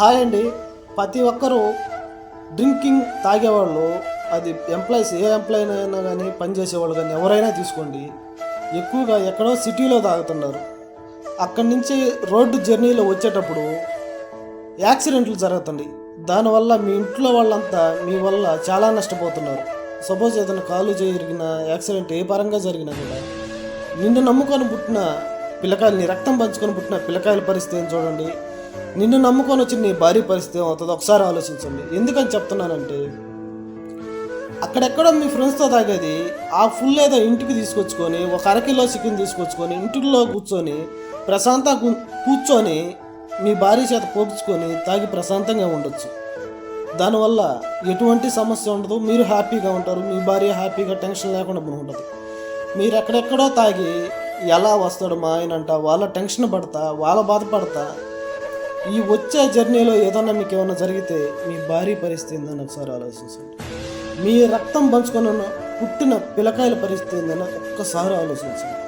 Hi అండి. ప్రతి ఒక్కరూ డ్రింకింగ్ తాగేవాళ్ళు, అది ఎంప్లాయీస్, ఏ ఎంప్లాయీ అయినా కానీ, పనిచేసేవాళ్ళు కానీ ఎవరైనా తీసుకోండి, ఎక్కువగా ఎక్కడో సిటీలో తాగుతున్నారు. అక్కడి నుంచి రోడ్డు జర్నీలో వచ్చేటప్పుడు యాక్సిడెంట్లు జరుగుతుంది. దానివల్ల మీ ఇంట్లో వాళ్ళంతా మీ వల్ల చాలా నష్టపోతున్నారు. సపోజ్ ఏదైనా కాలు జరిగిన యాక్సిడెంట్ ఏ పరంగా జరిగినా కూడా నిన్ను నమ్ముకొని పుట్టిన పిల్లకాయలు, నీ రక్తం పంచుకొని పుట్టిన పిల్లకాయల పరిస్థితి ఏం చూడండి, నిన్ను నమ్ముకొని వచ్చిన నీ భార్య పరిస్థితి ఏమవుతుందో ఒకసారి ఆలోచించండి. ఎందుకని చెప్తున్నానంటే, అక్కడెక్కడో మీ ఫ్రెండ్స్తో తాగేది ఆ ఫుల్ ఏదో ఇంటికి తీసుకొచ్చుకొని, ఒక అరకిలో చికెన్ తీసుకొచ్చుకొని ఇంటిలో కూర్చొని కూర్చొని మీ భార్య చేత పోపుచ్చుకొని తాగి ప్రశాంతంగా ఉండొచ్చు. దానివల్ల ఎటువంటి సమస్య ఉండదు, మీరు హ్యాపీగా ఉంటారు, మీ భార్య హ్యాపీగా టెన్షన్ లేకుండా ఉంటుంది. మీరు ఎక్కడెక్కడో తాగి ఎలా వస్తాడు మా ఆయన అంట, వాళ్ళ టెన్షన్ పడతా, వాళ్ళ బాధపడతా, ఈ వచ్చే జర్నీలో ఏదన్నా మీకు ఏమైనా జరిగితే మీ భార్య పరిస్థితి ఏందని ఒకసారి ఆలోచించండి. మీ రక్తం పంచుకొని పుట్టిన పిల్లకాయల పరిస్థితి ఏందని ఒక్కసారి ఆలోచించండి.